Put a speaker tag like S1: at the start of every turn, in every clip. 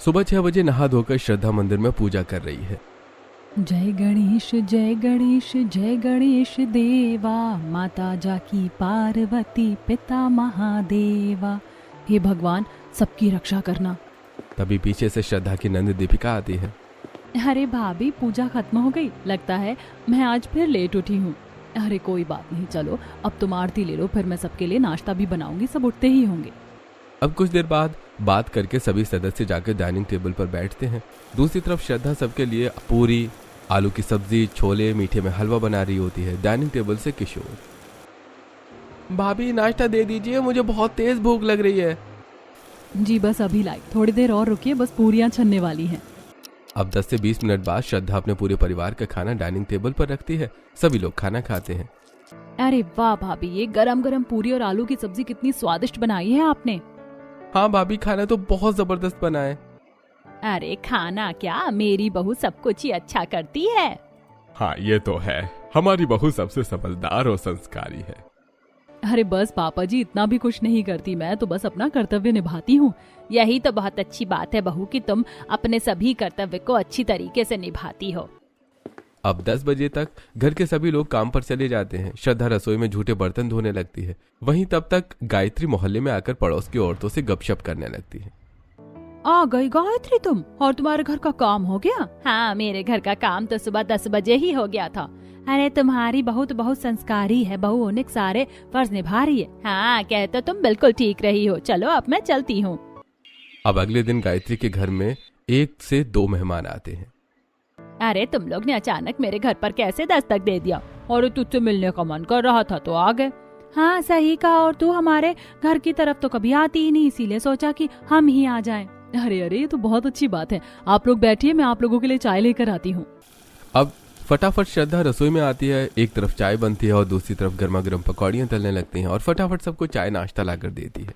S1: सुबह 6 बजे नहा धोकर श्रद्धा मंदिर में पूजा कर रही है।
S2: जय गणेश जय गणेश जय गणेश देवा, माता जाकी पार्वती पिता महादेवा। हे भगवान, सबकी रक्षा करना।
S1: तभी पीछे से श्रद्धा की नंद दीपिका आती है।
S2: अरे भाभी, पूजा खत्म हो गई, लगता है मैं आज फिर लेट उठी हूँ। अरे कोई बात नहीं, चलो अब तुम आरती ले लो, फिर मैं सबके लिए नाश्ता भी बनाऊंगी, सब उठते ही होंगे।
S1: अब कुछ देर बाद बात करके सभी सदस्य जाकर डाइनिंग टेबल पर बैठते हैं। दूसरी तरफ श्रद्धा सबके लिए पूरी, आलू की सब्जी, छोले, मीठे में हलवा बना रही होती है। डाइनिंग टेबल से किशोर, भाभी नाश्ता दे दीजिए, मुझे बहुत तेज भूख लग रही है।
S2: जी बस अभी लाई, थोड़ी देर और रुकिए, बस पूरियां छनने वाली हैं।
S1: अब 10 से 20 मिनट बाद श्रद्धा अपने पूरे परिवार का खाना डाइनिंग टेबल पर रखती है। सभी लोग खाना खाते हैं।
S2: अरे वाह भाभी, ये गरम गरम पूरी और आलू की सब्जी कितनी स्वादिष्ट बनाई है आपने।
S1: हाँ भाभी, खाना तो बहुत जबरदस्त बना है।
S2: अरे खाना क्या, मेरी बहू सब कुछ ही अच्छा करती है।
S1: हाँ ये तो है, हमारी बहू सबसे समझदार और संस्कारी है।
S2: अरे बस पापा जी, इतना भी कुछ नहीं करती, मैं तो बस अपना कर्तव्य निभाती हूँ।
S3: यही तो बहुत अच्छी बात है बहू कि तुम अपने सभी कर्तव्य को अच्छी तरीके से निभाती हो।
S1: अब 10 बजे तक घर के सभी लोग काम पर चले जाते हैं। श्रद्धा रसोई में झूठे बर्तन धोने लगती है। वहीं तब तक गायत्री मोहल्ले में आकर पड़ोस की औरतों से गपशप करने लगती है।
S2: आ गई गायत्री तुम, और तुम्हारे घर का काम हो गया?
S3: हाँ, मेरे घर का काम तो सुबह 10 बजे ही हो गया था। अरे तुम्हारी बहू तो बहुत संस्कारी है, बहू होने के सारे फर्ज निभा रही है। हाँ, कह तो तुम बिल्कुल ठीक रही हो। चलो अब मैं चलती हूँ।
S1: अब अगले दिन गायत्री के घर में 1 से 2 मेहमान आते हैं।
S3: अरे तुम लोग ने अचानक मेरे घर पर कैसे दस्तक दे दिया?
S2: और तुझसे मिलने का मन कर रहा था तो आ गए।
S3: हाँ सही कहा, और तू हमारे घर की तरफ तो कभी आती ही नहीं, इसीलिए सोचा कि हम ही आ जाएं।
S2: अरे अरे, ये तो बहुत अच्छी बात है। आप लोग बैठिए, मैं आप लोगों के लिए चाय लेकर आती हूँ।
S1: अब फटाफट श्रद्धा रसोई में आती है। एक तरफ चाय बनती है और दूसरी तरफ गर्मा गर्म पकौड़ियाँ तलने लगती हैं और फटाफट सबको चाय नाश्ता लाकर देती है।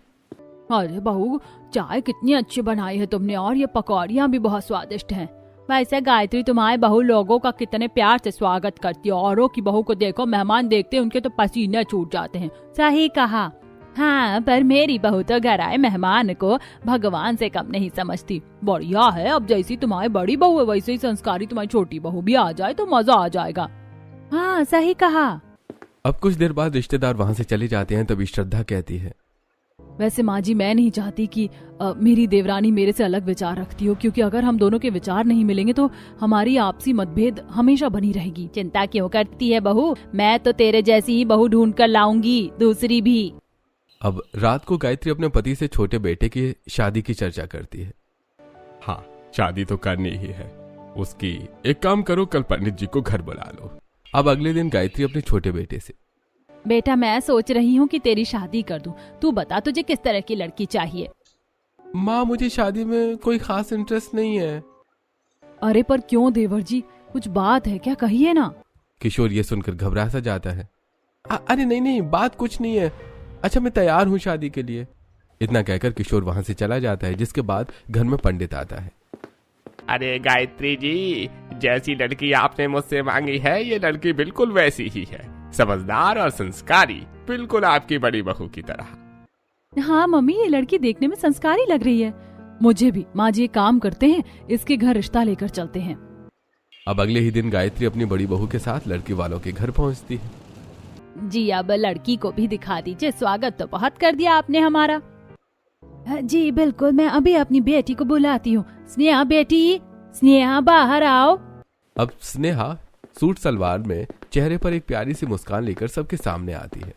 S2: अरे बहू, चाय कितनी अच्छी बनाई है तुमने, और ये पकौड़ियाँ भी बहुत स्वादिष्ट हैं।
S3: वैसे गायत्री, तुम्हारे बहू लोगों का कितने प्यार से स्वागत करती है। औरों की बहू को देखो, मेहमान देखते उनके तो पसीने छूट जाते हैं। सही कहा। हाँ, पर मेरी बहू तो घर आए मेहमान को भगवान से कम नहीं समझती।
S2: बढ़िया है, अब जैसी तुम्हारी बड़ी बहू है वैसे ही संस्कारी तुम्हारी छोटी बहू भी आ जाए तो मजा आ जाएगा।
S3: हाँ सही कहा।
S1: अब कुछ देर बाद रिश्तेदार वहाँ से चले जाते हैं। तभी श्रद्धा कहती है,
S2: वैसे माँ जी, मैं नहीं चाहती कि मेरी देवरानी मेरे से अलग विचार रखती हो, क्योंकि अगर हम दोनों के विचार नहीं मिलेंगे तो हमारी आपसी मतभेद हमेशा बनी रहेगी।
S3: चिंता क्यों करती है बहू, मैं तो तेरे जैसी ही बहू ढूंढ कर लाऊंगी, दूसरी भी।
S1: अब रात को गायत्री अपने पति से छोटे बेटे की शादी की चर्चा करती है। हाँ, शादी तो करनी ही है उसकी। एक काम करो, कल पंडित जी को घर बुला लो। अब अगले दिन गायत्री अपने छोटे बेटे से,
S3: बेटा मैं सोच रही हूँ कि तेरी शादी कर दूं, तू बता तुझे किस तरह की लड़की चाहिए?
S1: माँ, मुझे शादी में कोई खास इंटरेस्ट नहीं है।
S2: अरे पर क्यों देवर जी, कुछ बात है क्या, कहिए ना।
S1: किशोर ये सुनकर घबरा सा जाता है। अरे नहीं, बात कुछ नहीं है। अच्छा, मैं तैयार हूँ शादी के लिए। इतना कहकर किशोर वहाँ से चला जाता है, जिसके बाद घर में पंडित आता है।
S4: अरे गायत्री जी, जैसी लड़की आपने मुझसे मांगी है, ये लड़की बिल्कुल वैसी ही है, समझदार और संस्कारी, बिल्कुल आपकी बड़ी बहू की तरह।
S2: हाँ मम्मी, ये लड़की देखने में संस्कारी लग रही है। मुझे भी। माँ जी एक काम करते हैं, इसके घर रिश्ता लेकर चलते हैं।
S1: अब अगले ही दिन गायत्री अपनी बड़ी बहू के साथ लड़की वालों के घर पहुँचती है।
S3: जी अब लड़की को भी दिखा दीजिए, स्वागत तो बहुत कर दिया आपने हमारा। जी बिल्कुल, मैं अभी अपनी बेटी को बुलाती हूँ। स्नेहा बेटी, स्नेहा बाहर आओ।
S1: अब स्नेहा सूट सलवार में चेहरे पर एक प्यारी सी मुस्कान लेकर सबके सामने आती है।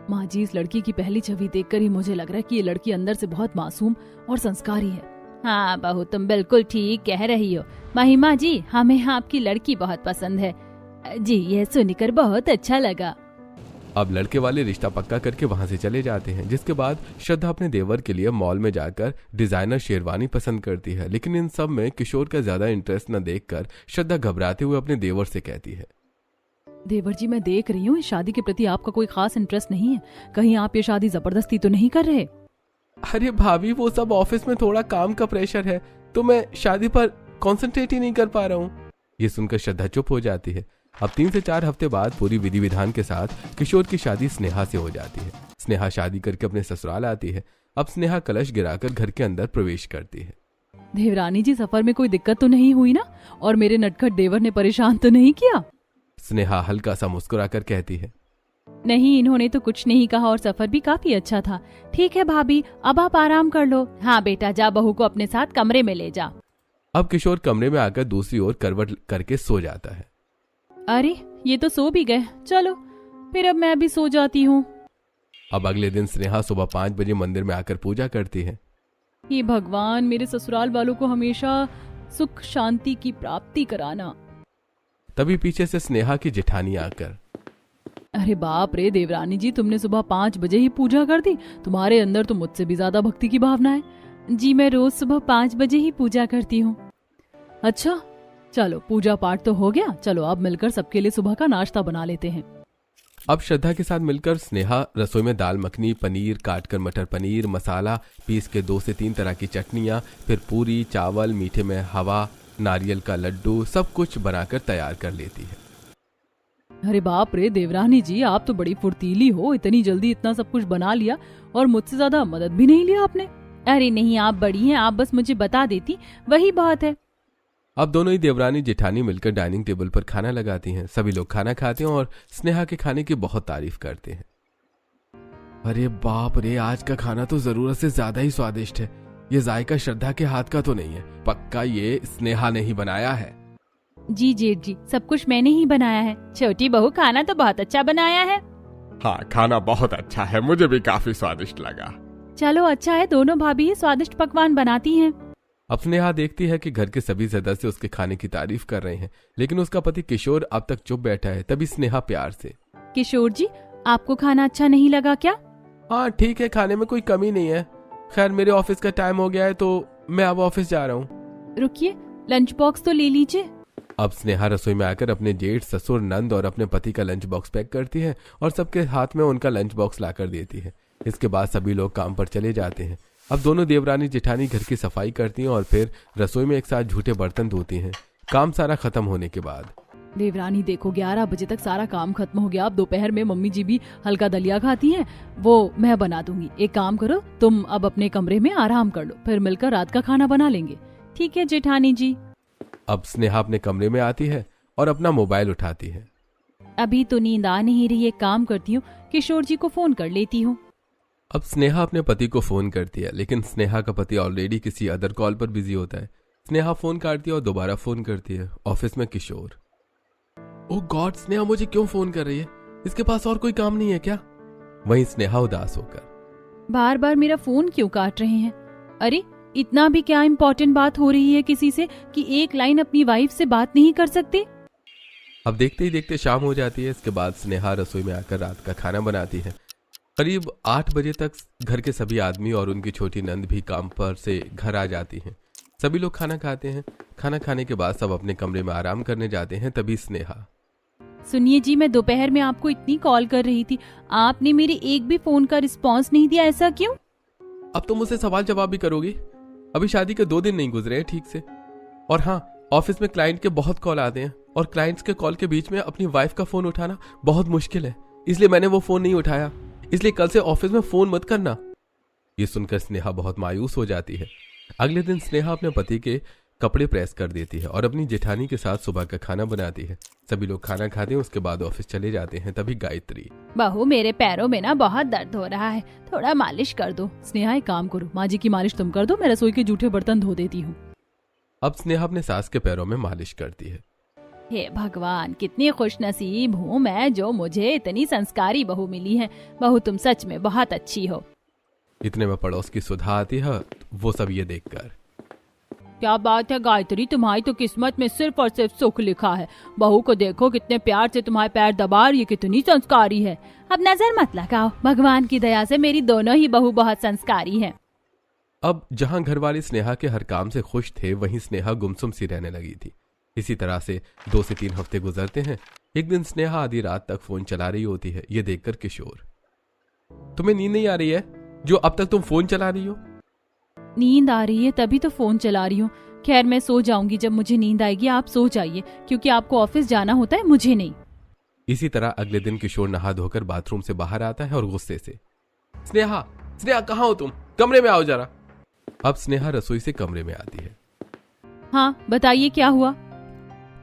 S2: माँ जी, इस लड़की की पहली छवि देखकर ही मुझे लग रहा है कि ये लड़की अंदर से बहुत मासूम और संस्कारी है।
S3: हाँ बहू, तुम बिल्कुल ठीक कह रही हो। महिमा जी, हमें आपकी लड़की बहुत पसंद है। जी, ये सुनकर बहुत अच्छा लगा।
S1: अब लड़के वाले रिश्ता पक्का करके वहाँ से चले जाते हैं, जिसके बाद श्रद्धा अपने देवर के लिए मॉल में जाकर डिजाइनर शेरवानी पसंद करती है। लेकिन इन सब में किशोर का ज्यादा इंटरेस्ट न देखकर श्रद्धा घबराते हुए अपने देवर से कहती है,
S2: देवर जी, मैं देख रही हूँ इस शादी के प्रति आपका कोई खास इंटरेस्ट नहीं है। कहीं आप ये शादी जबरदस्ती तो नहीं कर रहे?
S1: अरे भाभी, वो सब ऑफिस में थोड़ा काम का प्रेशर है, तो मैं शादी पर कॉन्सेंट्रेट ही नहीं कर पा रहा हूँ। ये सुनकर श्रद्धा चुप हो जाती है। अब 3 से 4 हफ्ते बाद पूरी विधि विधान के साथ किशोर की शादी स्नेहा से हो जाती है। स्नेहा शादी करके अपने ससुराल आती है। अब स्नेहा कलश गिराकर घर के अंदर प्रवेश करती है।
S2: देवरानी जी, सफर में कोई दिक्कत तो नहीं हुई ना? और मेरे नटखट देवर ने परेशान तो नहीं किया?
S1: स्नेहा हल्का सा मुस्कुराकर कहती है।
S3: नहीं, इन्होंने तो कुछ नहीं कहा और सफर भी काफी अच्छा था। ठीक है भाभी, अब आप आराम कर लो। हाँ बेटा, जा बहू को अपने साथ कमरे में ले जा।
S1: अब किशोर कमरे में आकर दूसरी ओर करवट करके सो जाता है।
S3: अरे ये तो सो भी गए, चलो फिर अब मैं भी सो जाती हूँ।
S1: अब अगले दिन स्नेहा सुबह 5 बजे मंदिर में आकर पूजा करती है।
S2: हे भगवान, मेरे ससुराल वालों को हमेशा सुख शांति की प्राप्ति कराना।
S1: तभी पीछे से स्नेहा की जेठानी आकर,
S2: अरे बाप रे देवरानी जी, तुमने सुबह 5 बजे ही पूजा कर दी। तुम्हारे अंदर तो मुझसे भी ज्यादा भक्ति की भावना है।
S3: जी मैं रोज सुबह 5 बजे ही पूजा करती हूँ।
S2: अच्छा चलो, पूजा पाठ तो हो गया, चलो अब मिलकर सबके लिए सुबह का नाश्ता बना लेते हैं।
S1: अब श्रद्धा के साथ मिलकर स्नेहा रसोई में दाल मखनी, पनीर काटकर मटर पनीर, मसाला पीस के 2 से 3 तरह की चटनियाँ, फिर पूरी, चावल, मीठे में हवा, नारियल का लड्डू, सब कुछ बनाकर तैयार कर लेती है।
S2: अरे बाप रे देवरानी जी, आप तो बड़ी फुर्तीली हो, इतनी जल्दी इतना सब कुछ बना लिया और मुझसे ज्यादा मदद भी नहीं लिया आपने।
S3: अरे नहीं, आप बड़ी हैं, आप बस मुझे बता देती वही बहुत है।
S1: अब दोनों ही देवरानी जेठानी मिलकर डाइनिंग टेबल पर खाना लगाती हैं। सभी लोग खाना खाते हैं और स्नेहा के खाने की बहुत तारीफ करते हैं। अरे बाप रे, आज का खाना तो जरूरत से ज्यादा ही स्वादिष्ट है। ये जायका श्रद्धा के हाथ का तो नहीं है, पक्का ये स्नेहा ने ही बनाया है।
S3: जी जेठ जी, सब कुछ मैंने ही बनाया है। छोटी बहू, खाना तो बहुत अच्छा बनाया है।
S4: हाँ, खाना बहुत अच्छा है, मुझे भी काफी स्वादिष्ट लगा।
S3: चलो अच्छा है, दोनों भाभी ही स्वादिष्ट पकवान बनाती हैं।
S1: अब स्नेहा देखती है कि घर के सभी सदस्य उसके खाने की तारीफ कर रहे हैं, लेकिन उसका पति किशोर अब तक चुप बैठा है। तभी स्नेहा प्यार से,
S3: किशोर जी, आपको खाना अच्छा नहीं लगा क्या?
S1: हाँ ठीक है, खाने में कोई कमी नहीं है। खैर मेरे ऑफिस का टाइम हो गया है तो मैं अब ऑफिस जा रहा हूँ।
S3: रुकिए, लंच बॉक्स तो ले लीजिए।
S1: अब स्नेहा रसोई में आकर अपने जेठ, ससुर, नंद और अपने पति का लंच बॉक्स पैक करती है और सबके हाथ में उनका लंच बॉक्स लाकर देती है। इसके बाद सभी लोग काम पर चले जाते हैं। अब दोनों देवरानी जेठानी घर की सफाई करती हैं और फिर रसोई में एक साथ झूठे बर्तन धोती हैं। काम सारा खत्म होने के बाद
S2: देवरानी देखो, 11 बजे तक सारा काम खत्म हो गया। अब दोपहर में मम्मी जी भी हल्का दलिया खाती हैं, वो मैं बना दूंगी। एक काम करो, तुम अब अपने कमरे में आराम कर लो, फिर मिलकर रात का खाना बना लेंगे।
S3: ठीक है जेठानी जी।
S1: अब स्नेहा अपने कमरे में आती है और अपना मोबाइल उठाती है।
S3: अभी तो नींद आ नहीं रही है, काम करती हूँ, किशोर जी को फोन कर लेती हूँ।
S1: अब स्नेहा अपने पति को फोन करती है, लेकिन स्नेहा का पति ऑलरेडी किसी अदर कॉल पर बिजी होता है। स्नेहा फोन काटती है और दोबारा फोन करती है। ऑफिस में किशोर, ओह गॉड, स्नेहा मुझे क्यों फोन कर रही है? इसके पास और कोई काम नहीं है क्या? वहीं स्नेहा उदास होकर,
S3: बार बार मेरा फोन क्यों काट रहे हैं? अरे इतना भी क्या इम्पोर्टेंट बात हो रही है किसी से कि एक लाइन अपनी वाइफ से बात नहीं कर सकते?
S1: अब देखते ही देखते शाम हो जाती है। इसके बाद स्नेहा रसोई में आकर रात का खाना बनाती है। करीब 8 बजे तक घर के सभी आदमी और उनकी छोटी नंद भी काम पर से घर आ जाती हैं। सभी लोग खाना खाते हैं। खाना खाने के बाद सब अपने कमरे में आराम करने जाते हैं। तभी स्नेहा,
S3: सुनिए जी, मैं दोपहर में आपको इतनी कॉल कर रही थी, आपने मेरे एक भी फोन का रिस्पांस नहीं दिया, ऐसा क्यों?
S1: अब तो मुझसे सवाल जवाब भी करोगी? अभी शादी के 2 दिन नहीं गुजरे हैं ठीक से। और हाँ, ऑफिस में क्लाइंट के बहुत कॉल आते हैं और क्लाइंट्स के कॉल के बीच में अपनी वाइफ का फोन उठाना बहुत मुश्किल है, इसलिए मैंने वो फोन नहीं उठाया। इसलिए कल से ऑफिस में फोन मत करना। ये सुनकर स्नेहा बहुत मायूस हो जाती है। अगले दिन स्नेहा अपने पति के कपड़े प्रेस कर देती है और अपनी जेठानी के साथ सुबह का खाना बनाती है। सभी लोग खाना खाते हैं, उसके बाद ऑफिस चले जाते हैं। तभी गायत्री,
S3: बहू मेरे पैरों में ना बहुत दर्द हो रहा है, थोड़ा मालिश कर दो।
S2: स्नेहा एक काम करो, माँ जी की मालिश तुम कर दो, मैं रसोई के जूठे बर्तन धो देती हूँ।
S1: अब स्नेहा अपने सास के पैरों में मालिश करती है।
S3: हे भगवान, कितनी खुशनसीब हूँ मैं जो मुझे इतनी संस्कारी बहू मिली है। बहू तुम सच में बहुत अच्छी हो।
S1: इतने में पड़ोस की सुधा आती है, वो सब ये देखकर,
S3: क्या बात है गायत्री, तुम्हारी तो किस्मत में सिर्फ और सिर्फ सुख लिखा है। बहू को देखो कितने प्यार से तुम्हारे पैर दबा रही है, कितनी संस्कारी है। अब नजर मत लगाओ, भगवान की दया से मेरी दोनों ही बहू बहुत संस्कारी हैं।
S1: अब जहां घरवाले स्नेहा के हर काम से खुश थे, वहीं स्नेहा गुमसुम सी रहने लगी थी। इसी तरह से 2 से 3 हफ्ते गुजरते हैं। एक दिन स्नेहा आधी रात तक फोन चला रही होती है। ये देखकर किशोर, तुम्हें नींद नहीं आ रही है जो अब तक तुम फोन चला रही हो?
S2: नींद आ रही है तभी तो फोन चला रही हूँ। खैर मैं सो जाऊंगी, जब मुझे नींद आएगी आप सो जाइए, क्योंकि आपको ऑफिस जाना होता है, मुझे नहीं।
S1: इसी तरह अगले दिन किशोर नहा धोकर बाथरूम से बाहर आता है और गुस्से से, स्नेहा, स्नेहा कहाँ हो तुम? कमरे में आओ जरा। अब स्नेहा रसोई से कमरे में आती है।
S3: हाँ बताइए क्या हुआ।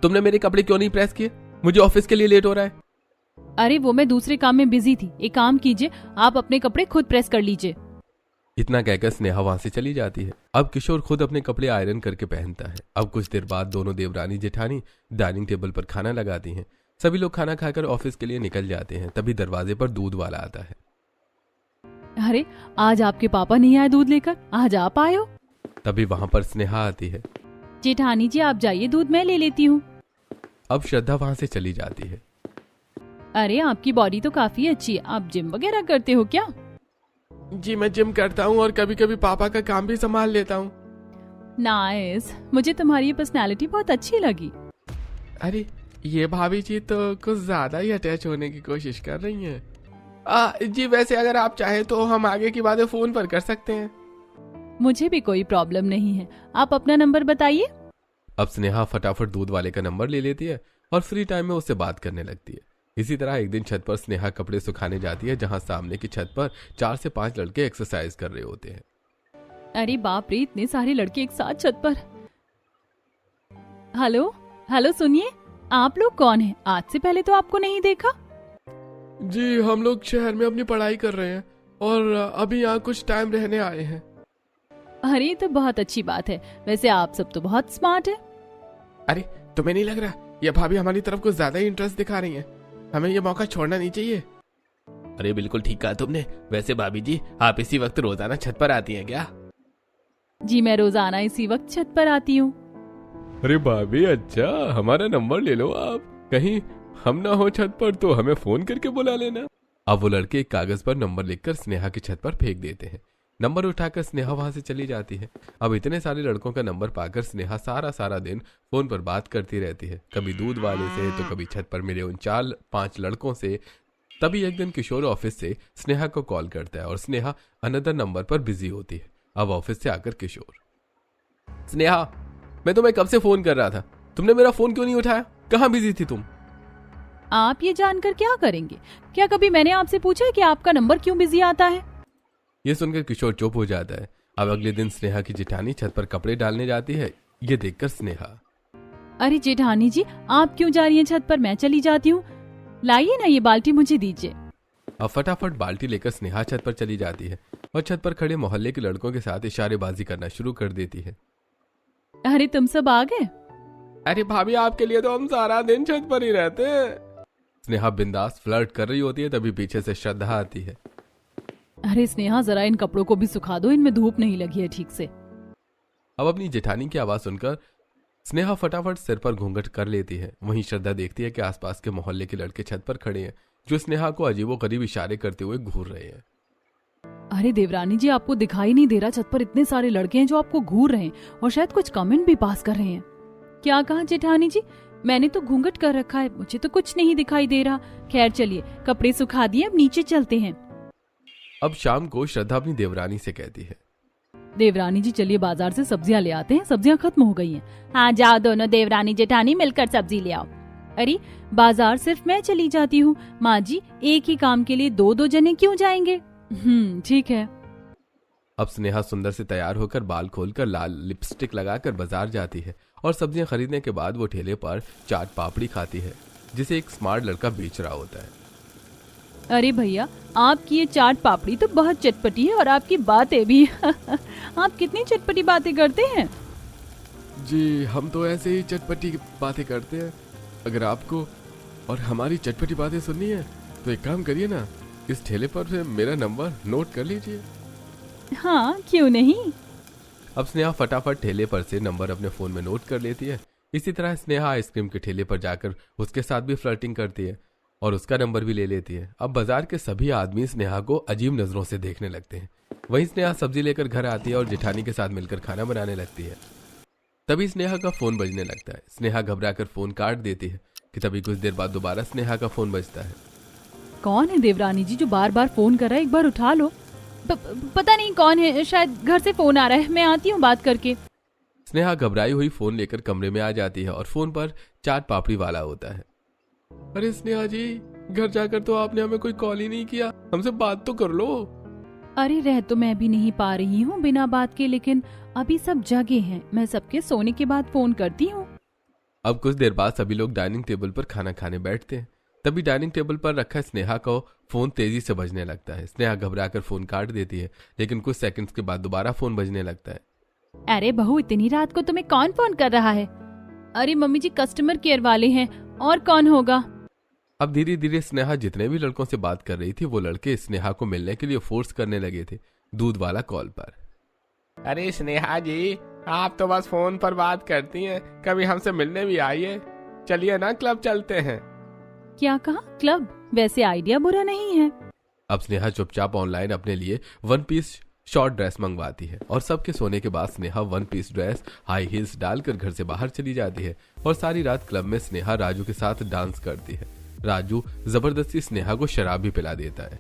S1: तुमने मेरे कपड़े क्यों नहीं प्रेस किए? मुझे ऑफिस के लिए लेट हो रहा है।
S3: अरे वो मैं दूसरे काम में बिजी थी। एक काम कीजिए, आप अपने कपड़े खुद प्रेस कर लीजिए।
S1: इतना कहकर स्नेहा वहां से चली जाती है। अब किशोर खुद अपने कपड़े आयरन करके पहनता है। अब कुछ देर बाद दोनों देवरानी जेठानी डाइनिंग टेबल पर खाना लगाती हैं। सभी लोग खाना खाकर ऑफिस के लिए निकल जाते हैं। तभी दरवाजे पर दूध वाला आता है।
S3: अरे आज आपके पापा नहीं आए दूध लेकर, आज आप आए हो।
S1: तभी वहां पर स्नेहा आती है।
S3: जेठानी जी आप जाइए, दूध मैं ले लेती हूँ।
S1: अब श्रद्धा वहां से चली जाती है।
S3: अरे आपकी बॉडी तो काफी अच्छी है, आप जिम वगैरह करते हो क्या?
S4: जी मैं जिम करता हूँ और कभी कभी पापा का काम भी संभाल लेता हूँ।
S3: नाइस, मुझे तुम्हारी ये पर्सनालिटी बहुत अच्छी लगी।
S4: अरे ये भाभी जी तो कुछ ज्यादा ही अटैच होने की कोशिश कर रही हैं। जी वैसे अगर आप चाहे तो हम आगे की बातें फोन पर कर सकते हैं।
S3: मुझे भी कोई प्रॉब्लम नहीं है, आप अपना नंबर बताइए।
S1: अब स्नेहा फटाफट दूध वाले का नंबर ले लेती है और फ्री टाइम में उससे बात करने लगती है। इसी तरह एक दिन छत पर स्नेहा कपड़े सुखाने जाती है, जहां सामने की छत पर 4 से 5 लड़के एक्सरसाइज कर रहे होते हैं।
S3: अरे बाप रे, इतने सारे लड़के एक साथ छत पर। हेलो हेलो, सुनिए, आप लोग कौन हैं? आज से पहले तो आपको नहीं देखा।
S4: जी हम लोग शहर में अपनी पढ़ाई कर रहे हैं और अभी यहाँ कुछ टाइम रहने आए हैं।
S3: अरे तो बहुत अच्छी बात है, वैसे आप सब तो बहुत स्मार्ट है।
S4: अरे तुम्हें नहीं लग रहा ये भाभी हमारी तरफ कुछ ज्यादा ही इंटरेस्ट दिखा रही हैं? हमें ये मौका छोड़ना नहीं चाहिए।
S5: अरे बिल्कुल ठीक कहा तुमने। वैसे भाभी जी आप इसी वक्त रोजाना छत पर आती हैं क्या?
S3: जी मैं रोजाना इसी वक्त छत पर आती हूँ।
S1: अरे भाभी अच्छा, हमारा नंबर ले लो आप। कहीं हम ना हो छत पर तो हमें फोन करके बुला लेना। अब वो लड़के एक कागज पर नंबर लिखकर स्नेहा की छत पर फेंक देते हैं। नंबर उठाकर स्नेहा वहां से चली जाती है। अब इतने सारे लड़कों का नंबर पाकर स्नेहा सारा दिन फोन पर बात करती रहती है, कभी दूध वाले से तो कभी छत पर मिले उन 4-5 लड़कों से। तभी एक दिन किशोर ऑफिस से स्नेहा को कॉल करता है और स्नेहा अनदर नंबर पर बिजी होती है। अब ऑफिस से आकर किशोर, स्नेहा मैं तुम्हें कब से फोन कर रहा था, तुमने मेरा फोन क्यों नहीं उठाया? कहाँ बिजी थी तुम?
S3: आप ये जानकर क्या करेंगे? क्या कभी मैंने आपसे पूछा है कि आपका नंबर क्यों बिजी आता है?
S1: ये सुनकर किशोर चुप हो जाता है। अब अगले दिन स्नेहा की जेठानी छत पर कपड़े डालने जाती है। ये देखकर स्नेहा,
S3: अरे जेठानी जी आप क्यों जा रही हैं छत पर? मैं चली जाती हूँ। लाइए ना ये बाल्टी मुझे दीजिए।
S1: अब फटाफट बाल्टी लेकर स्नेहा छत पर चली जाती है और छत पर खड़े मोहल्ले के लड़कों के साथ इशारेबाजी करना शुरू कर देती है।
S3: अरे तुम सब आ गए?
S4: अरे भाभी आपके लिए तो हम सारा दिन छत पर ही रहते हैं।
S1: स्नेहा बिंदास फ्लर्ट कर रही होती है, तभी पीछे से श्रद्धा आती है।
S3: अरे स्नेहा जरा इन कपड़ों को भी सुखा दो, इनमें धूप नहीं लगी है ठीक से।
S1: अब अपनी जेठानी की आवाज सुनकर स्नेहा फटाफट सिर पर घूंघट कर लेती है। वहीं श्रद्धा देखती है कि आसपास के मोहल्ले के लड़के छत पर खड़े हैं, जो स्नेहा को अजीबोगरीब इशारे करते हुए घूर रहे हैं।
S3: अरे देवरानी जी आपको दिखाई नहीं दे रहा? छत पर इतने सारे लड़के हैं जो आपको घूर रहे हैं और शायद कुछ कमेंट भी पास कर रहे हैं। क्या कहा जेठानी जी? मैंने तो घूंघट कर रखा है, मुझे तो कुछ नहीं दिखाई दे रहा। खैर चलिए, कपड़े सुखा दिए, अब नीचे चलते हैं।
S1: अब शाम को श्रद्धा अपनी देवरानी से कहती है,
S3: देवरानी जी चलिए बाजार से सब्जियां ले आते हैं, सब्जियां खत्म हो गई हैं। हाँ जाओ, दोनों देवरानी जेठानी मिलकर सब्जी ले आओ। अरे बाजार सिर्फ मैं चली जाती हूँ माँ जी, एक ही काम के लिए 2-2 जने क्यों जाएंगे? ठीक है।
S1: अब स्नेहा सुंदर से तैयार होकर बाल खोलकर लाल लिपस्टिक लगाकर बाजार जाती है और सब्जियां खरीदने के बाद वो ठेले पर चाट पापड़ी खाती है, जिसे एक स्मार्ट लड़का बेच रहा होता है।
S3: अरे भैया आपकी ये चाट पापड़ी तो बहुत चटपटी है और आपकी बातें भी आप कितनी चटपटी बातें करते हैं।
S4: जी हम तो ऐसे ही चटपटी बातें करते हैं। अगर आपको और हमारी चटपटी बातें सुननी है तो एक काम करिए ना, इस ठेले पर से मेरा नंबर नोट कर लीजिए।
S3: हाँ क्यों नहीं।
S1: अब स्नेहा फटाफट ठेले पर से नंबर अपने फोन में नोट कर लेती है। इसी तरह स्नेहा आइसक्रीम के ठेले पर जाकर उसके साथ भी फ्लर्टिंग करती है और उसका नंबर भी ले लेती है। अब बाजार के सभी आदमी स्नेहा को अजीब नजरों से देखने लगते हैं। वहीं स्नेहा सब्जी लेकर घर आती है और जेठानी के साथ मिलकर खाना बनाने लगती है। तभी स्नेहा का फोन बजने लगता है। स्नेहा घबराकर फोन काट देती है कि तभी कुछ देर बाद दोबारा स्नेहा का फोन बजता है।
S3: कौन है देवरानी जी जो बार बार फोन कर रहा है? एक बार उठा लो। पता नहीं कौन है, शायद घर से फोन आ रहा है, मैं आती हूँ बात करके।
S1: स्नेहा घबराई हुई फोन लेकर कमरे में आ जाती है और फोन पर चाट पापड़ी वाला होता है।
S4: अरे स्नेहा जी, घर जाकर तो आपने हमें कोई कॉल ही नहीं किया, हमसे बात तो कर लो।
S2: अरे रह तो मैं भी नहीं पा रही हूँ बिना बात के, लेकिन अभी सब जगे हैं। मैं सबके सोने के बाद फोन करती हूँ।
S1: अब कुछ देर बाद सभी लोग डाइनिंग टेबल पर खाना खाने बैठते हैं। तभी डाइनिंग टेबल पर रखा स्नेहा का फोन तेजी से बजने लगता है। स्नेहा घबराकर फोन काट देती है, लेकिन कुछ सेकंड्स के बाद दोबारा फोन बजने लगता है।
S2: अरे बहू, इतनी रात को तुम्हें कौन फोन कर रहा है? अरे मम्मी जी, कस्टमर केयर वाले हैं, और कौन होगा?
S1: अब धीरे धीरे स्नेहा जितने भी लड़कों से बात कर रही थी वो लड़के स्नेहा को मिलने के लिए फोर्स करने लगे थे दूध वाला कॉल पर।
S5: अरे स्नेहा जी, आप तो बस फोन पर बात करती हैं, कभी हमसे मिलने भी आइए। चलिए ना, क्लब चलते हैं।
S2: क्या कहा? क्लब? वैसे आइडिया बुरा नहीं है।
S1: अब स्नेहा चुपचाप ऑनलाइन अपने लिए 1 पीस शॉर्ट ड्रेस मंगवाती है और सबके सोने के बाद Sneha 1 piece dress high heels डालकर घर से बाहर चली जाती है और सारी रात क्लब में स्नेहा राजू के साथ डांस करती है। राजू जबरदस्ती स्नेहा को शराब भी पिला देता है।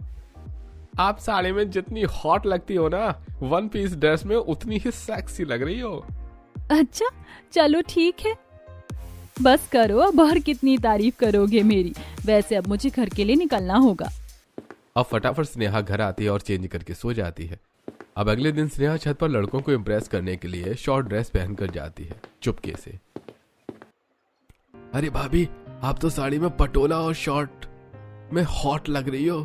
S5: आप साड़ी में जितनी हॉट लगती हो ना, 1 पीस ड्रेस में उतनी ही सेक्सी लग रही हो।
S2: अच्छा चलो ठीक है, बस करो अब, और कितनी तारीफ करोगे मेरी। वैसे अब मुझे घर के लिए निकलना होगा।
S1: अब फटाफट स्नेहा घर आती है और चेंज करके सो जाती है। अब अगले दिन स्नेहा छत पर लड़कों को इम्प्रेस करने के लिए शॉर्ट ड्रेस पहनकर जाती है चुपके से।
S4: अरे भाभी, आप तो साड़ी में पटोला और शॉर्ट में हॉट लग रही हो।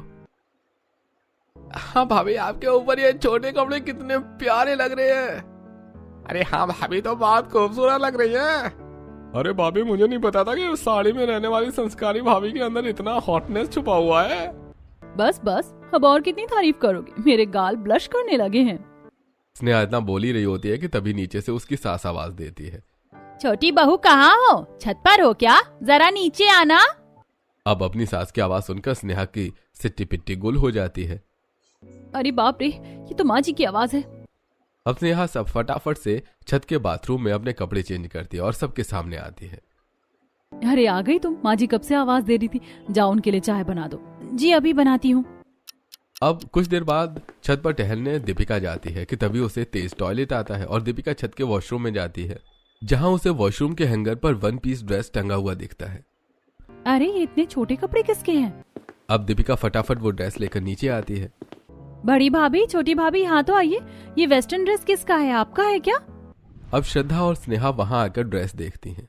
S5: हाँ भाभी, आपके ऊपर ये छोटे कपड़े कितने प्यारे लग रहे हैं। अरे हाँ भाभी, तो बहुत खूबसूरत लग रही है।
S4: अरे भाभी, मुझे नहीं पता था कि उस साड़ी में रहने वाली संस्कारी भाभी के अंदर इतना हॉटनेस छुपा हुआ है।
S2: बस बस, अब और कितनी तारीफ करोगे? मेरे गाल ब्लश करने लगे हैं।
S1: स्नेहा इतना बोल ही रही होती है कि तभी नीचे से उसकी सास आवाज देती है।
S3: छोटी बहू कहाँ हो? छत पर हो क्या? जरा नीचे आना।
S1: अब अपनी सास की आवाज सुनकर स्नेहा की सिट्टी पिट्टी गुल हो जाती है।
S2: अरे बाप रे, ये तो माँ जी की आवाज है।
S1: अब स्नेहा सब फटाफट से छत के बाथरूम में अपने कपड़े चेंज करती है और सबके सामने आती है।
S2: अरे आ गई तुम? माँ जी कब से आवाज दे रही थी। जाओ उनके लिए चाय बना दो। जी अभी बनाती हूँ।
S1: अब कुछ देर बाद छत पर टहलने दीपिका जाती है कि तभी उसे तेज टॉयलेट आता है और दीपिका छत के वॉशरूम में जाती है, जहां उसे वॉशरूम के हैंगर पर 1 पीस ड्रेस टंगा हुआ दिखता है।
S2: अरे ये इतने छोटे कपड़े किसके हैं?
S1: अब दीपिका फटाफट वो ड्रेस लेकर नीचे आती है।
S2: बड़ी भाभी, छोटी भाभी, हाँ तो आइए। ये वेस्टर्न ड्रेस किसका है? आपका है क्या?
S1: अब श्रद्धा और स्नेहा वहां आकर ड्रेस देखती हैं।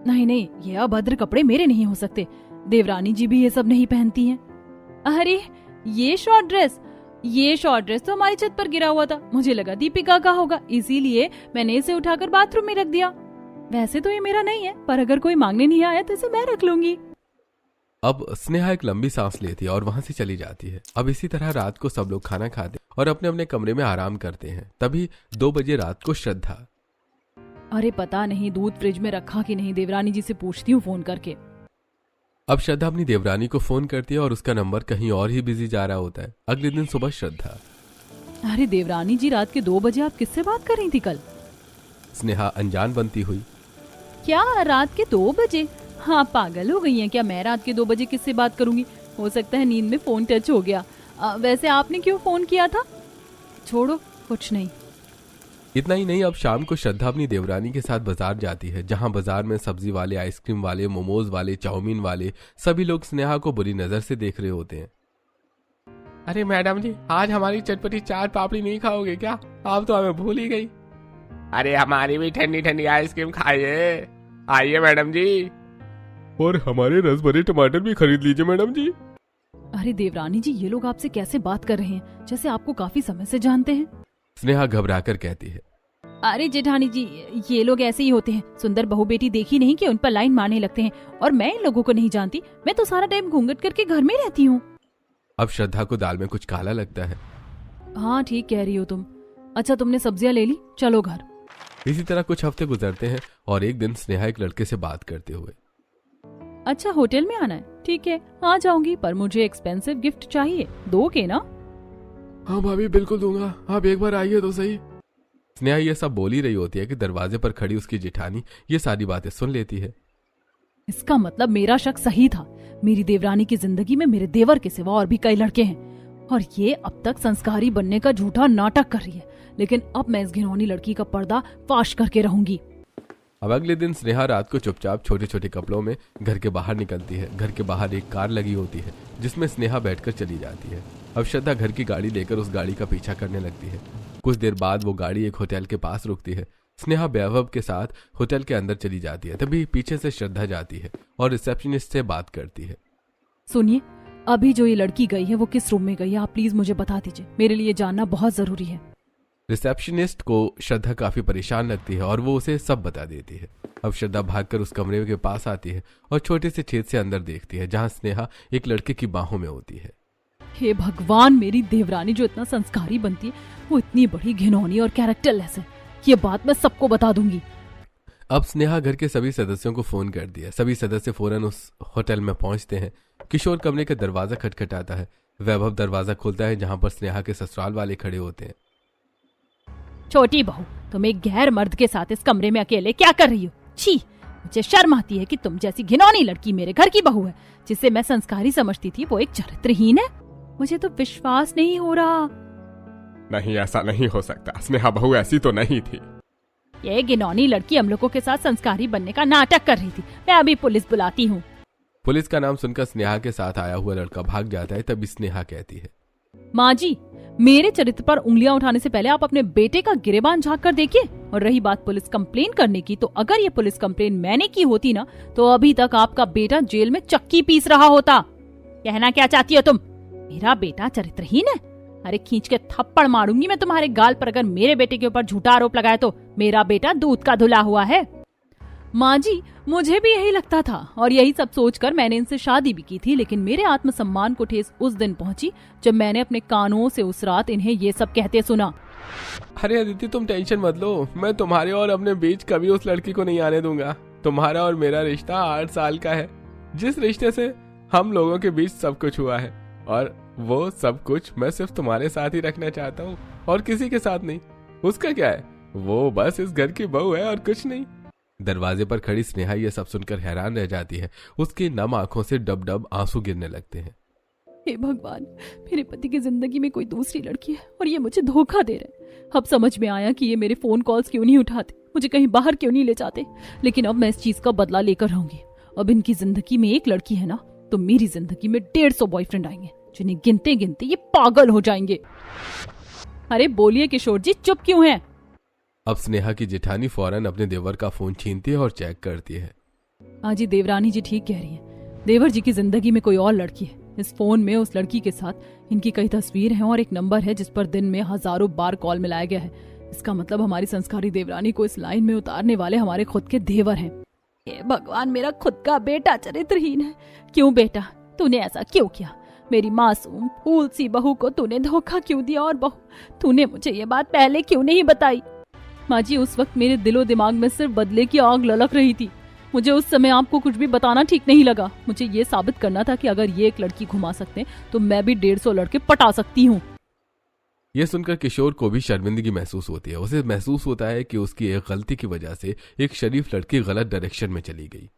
S2: नहीं नहीं, ये अभद्र कपड़े मेरे नहीं हो सकते। देवरानी जी भी ये सब नहीं पहनती हैं। अरे ये शॉर्ट ड्रेस तो हमारी छत पर गिरा हुआ था। मुझे लगा दीपिका का होगा, इसीलिए मैंने इसे उठाकर बाथरूम में रख दिया। वैसे तो ये मेरा नहीं है, पर अगर कोई मांगने नहीं आया तो इसे मैं रख लूंगी।
S1: अब स्नेहा एक लंबी सांस लेती है और वहां से चली जाती है। अब इसी तरह रात को सब लोग खाना खाते और अपने अपने कमरे में आराम करते हैं। तभी 2 बजे रात को श्रद्धा,
S2: अरे पता नहीं दूध फ्रिज में रखा कि नहीं, देवरानी जी से पूछती हूँ फोन करके।
S1: अब श्रद्धा अपनी देवरानी को फोन करती है और उसका नंबर कहीं और ही बिजी जा रहा होता है। अगले दिन सुबह श्रद्धा,
S2: अरे देवरानी जी, रात के 2 बजे आप किससे बात कर रही थी कल?
S1: स्नेहा अनजान बनती हुई,
S2: क्या रात के 2 बजे? हाँ पागल हो गई हैं क्या? मैं रात के 2 बजे किससे बात करूंगी? हो सकता है नींद में फोन टच हो गया। वैसे आपने क्यों फोन किया था? छोड़ो, कुछ नहीं।
S1: इतना ही नहीं, अब शाम को श्रद्धा अपनी देवरानी के साथ बाजार जाती है, जहां बाजार में सब्जी वाले, आइसक्रीम वाले, मोमोज वाले, चाउमीन वाले सभी लोग स्नेहा को बुरी नजर से देख रहे होते हैं।
S5: अरे मैडम जी, आज हमारी चटपटी चाट पापड़ी नहीं खाओगे क्या? आप तो हमें भूल ही गई। अरे हमारी भी ठंडी ठंडी आइसक्रीम खाइए। आइए मैडम जी।
S4: और हमारे रस भरे टमाटर भी खरीद लीजिए मैडम जी।
S2: अरे देवरानी जी, ये लोग आपसे कैसे बात कर रहे हैं, जैसे आपको काफी समय से जानते हैं।
S1: स्नेहा घबराकर कहती है,
S2: अरे जेठानी जी, ये लोग ऐसे ही होते हैं। सुंदर बहू बेटी देखी नहीं कि उन पर लाइन मारने लगते हैं, और मैं इन लोगों को नहीं जानती। मैं तो सारा टाइम घूंघट करके घर में रहती हूँ।
S1: अब श्रद्धा को दाल में कुछ काला लगता है।
S2: हाँ ठीक कह रही हो तुम। अच्छा तुमने सब्जियां ले ली, चलो घर।
S1: इसी तरह कुछ हफ्ते गुजरते हैं और एक दिन स्नेहा एक लड़के से बात करते हुए,
S2: अच्छा होटल में आना है? ठीक है आ जाऊंगी, पर मुझे एक्सपेंसिव गिफ्ट चाहिए, दोगे ना?
S4: हाँ भाभी, बिल्कुल दूंगा, आप एक बार आइए तो सही।
S1: स्नेहा ये सब बोल ही रही होती है कि दरवाजे पर खड़ी उसकी जेठानी ये सारी बातें सुन लेती है।
S2: इसका मतलब मेरा शक सही था। मेरी देवरानी की जिंदगी में मेरे देवर के सिवा और भी कई लड़के हैं, और ये अब तक संस्कारी बनने का झूठा नाटक कर रही है। लेकिन अब मैं इस घिनौनी लड़की का पर्दा फाश करके रहूंगी।
S1: अब अगले दिन स्नेहा रात को चुपचाप छोटे छोटे कपड़ों में घर के बाहर निकलती है। घर के बाहर एक कार लगी होती है जिसमें स्नेहा बैठकर चली जाती है। अब श्रद्धा घर की गाड़ी लेकर उस गाड़ी का पीछा करने लगती है। कुछ देर बाद वो गाड़ी एक होटल के पास रुकती है। स्नेहा वैभव के साथ होटल के अंदर चली जाती है। तभी पीछे से श्रद्धा जाती है और रिसेप्शनिस्ट से बात करती है।
S2: सुनिए, अभी जो ये लड़की गई है वो किस रूम में गई है, आप प्लीज मुझे बता दीजिए, मेरे लिए जानना बहुत जरूरी है।
S1: रिसेप्शनिस्ट को श्रद्धा काफी परेशान लगती है और वो उसे सब बता देती है। अब श्रद्धा भागकर उस कमरे के पास आती है और छोटे से छेद से अंदर देखती है जहां स्नेहा एक लड़के की बाहों में होती है।
S2: हे भगवान, मेरी देवरानी जो इतना संस्कारी बनती है वो इतनी बड़ी घिनौनी और कैरेक्टरलेस है। ये बात मैं सबको बता दूंगी।
S1: अब स्नेहा घर के सभी सदस्यों को फोन कर दिया। सभी सदस्य फौरन उस होटल में पहुंचते हैं। किशोर कमरे का दरवाजा खटखटाता है। वैभव दरवाजा खोलता है जहां पर स्नेहा के ससुराल वाले खड़े होते हैं।
S3: छोटी बहू, तुम एक गैर मर्द के साथ इस कमरे में अकेले क्या कर रही हो? छी, मुझे शर्म आती है कि तुम जैसी घिनौनी लड़की मेरे घर की बहू है। जिसे मैं संस्कारी समझती थी वो एक चरित्रहीन है। मुझे तो विश्वास नहीं हो रहा।
S5: नहीं, ऐसा नहीं हो सकता। स्नेहा बहू ऐसी तो नहीं थी।
S3: ये घिनौनी लड़की हम लोगों के साथ संस्कारी बनने का नाटक कर रही थी। मैं अभी पुलिस बुलाती हूँ।
S1: पुलिस का नाम सुनकर स्नेहा के साथ आया हुआ लड़का भाग जाता है। तभी स्नेहा कहती है,
S2: माँ जी, मेरे चरित्र पर उंगलियां उठाने से पहले आप अपने बेटे का गिरेबान झांक कर देखिए। और रही बात पुलिस कंप्लेन करने की, तो अगर ये पुलिस कंप्लेन मैंने की होती ना, तो अभी तक आपका बेटा जेल में चक्की पीस रहा होता। कहना क्या चाहती हो तुम? मेरा बेटा चरित्रहीन है? अरे खींच के थप्पड़ मारूंगी मैं तुम्हारे गाल पर अगर मेरे बेटे के ऊपर झूठा आरोप लगाया तो। मेरा बेटा दूध का धुला हुआ है। माँ जी, मुझे भी यही लगता था और यही सब सोचकर मैंने इनसे शादी भी की थी। लेकिन मेरे आत्मसम्मान को ठेस उस दिन पहुंची जब मैंने अपने कानों से उस रात इन्हें ये सब कहते सुना।
S4: अरे अदिति, तुम टेंशन मत लो। मैं तुम्हारे और अपने बीच कभी उस लड़की को नहीं आने दूंगा। तुम्हारा और मेरा रिश्ता 8 साल का है, जिस रिश्ते से हम लोगों के बीच सब कुछ हुआ है। और वो सब कुछ मैं सिर्फ तुम्हारे साथ ही रखना चाहता हूँ और किसी के साथ नहीं। उसका क्या है, वो बस इस घर की बहू है और कुछ नहीं।
S1: दरवाजे पर खड़ी स्नेहा ये सब सुनकर हैरान रह जाती है। उसकी नम आंखों से डब डब आंसू गिरने लगते हैं।
S2: हे भगवान, मेरे पति की जिंदगी में कोई दूसरी लड़की है और ये मुझे धोखा दे रहे। अब समझ में आया कि ये मेरे फोन कॉल्स क्यों नहीं उठाते, मुझे कहीं बाहर क्यों नहीं ले जाते। लेकिन अब मैं इस चीज का बदला लेकर रहूंगी। अब इनकी जिंदगी में एक लड़की है ना, तो मेरी जिंदगी में 150 बॉयफ्रेंड आएंगे जिन्हें गिनते गिनते ये पागल हो जाएंगे। अरे बोलिए किशोर जी, चुप क्यों हैं?
S1: अब स्नेहा की जेठानी फौरन अपने देवर का फोन छीनती है और चेक करती है।
S2: हाँ जी, देवरानी जी ठीक कह रही है। देवर जी की जिंदगी में कोई और लड़की है। इस फोन में उस लड़की के साथ इनकी कई तस्वीर हैं और एक नंबर है जिस पर दिन में हजारों बार कॉल मिलाया गया है। इसका मतलब हमारी संस्कारी देवरानी को इस लाइन में उतारने वाले हमारे खुद के देवर हैं। हे भगवान, मेरा खुद का बेटा चरित्रहीन है। क्यों बेटा, तूने ऐसा क्यों किया? मेरी मासूम फूल सी बहू को तूने धोखा क्यों दिया? और बहू, तूने मुझे ये बात पहले क्यों नहीं बताई? माँ जी, उस वक्त मेरे दिलो दिमाग में सिर्फ बदले की आग ललक रही थी। मुझे उस समय आपको कुछ भी बताना ठीक नहीं लगा। मुझे ये साबित करना था कि अगर ये एक लड़की घुमा सकते हैं तो मैं भी 150 लड़के पटा सकती हूँ।
S1: ये सुनकर किशोर को भी शर्मिंदगी महसूस होती है। उसे महसूस होता है कि उसकी एक गलती की वजह से एक शरीफ लड़की गलत डायरेक्शन में चली गई।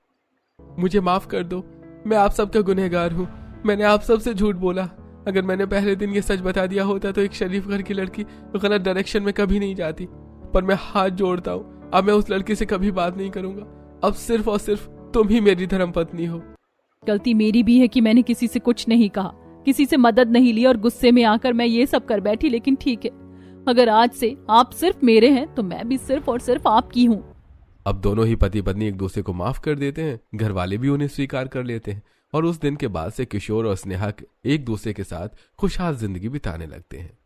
S4: मुझे माफ कर दो, मैं आप सबका गुनहगार हूँ। मैंने आप सबसे झूठ बोला। अगर मैंने पहले दिन ये सच बता दिया होता तो एक शरीफ घर की लड़की गलत डायरेक्शन में कभी नहीं जाती। पर मैं हाथ जोड़ता हूँ, अब मैं उस लड़की से कभी बात नहीं करूंगा। अब सिर्फ और सिर्फ तुम ही मेरी धर्मपत्नी हो।
S2: गलती मेरी भी है कि मैंने किसी से कुछ नहीं कहा, किसी से मदद नहीं ली और गुस्से में आकर मैं ये सब कर बैठी। लेकिन ठीक है, अगर आज से आप सिर्फ मेरे हैं तो मैं भी सिर्फ और सिर्फ आपकी हूँ।
S1: अब दोनों ही पति पत्नी एक दूसरे को माफ कर देते हैं। घर वाले भी उन्हें स्वीकार कर लेते हैं और उस दिन के बाद से किशोर और स्नेहा एक दूसरे के साथ खुशहाल जिंदगी बिताने लगते हैं।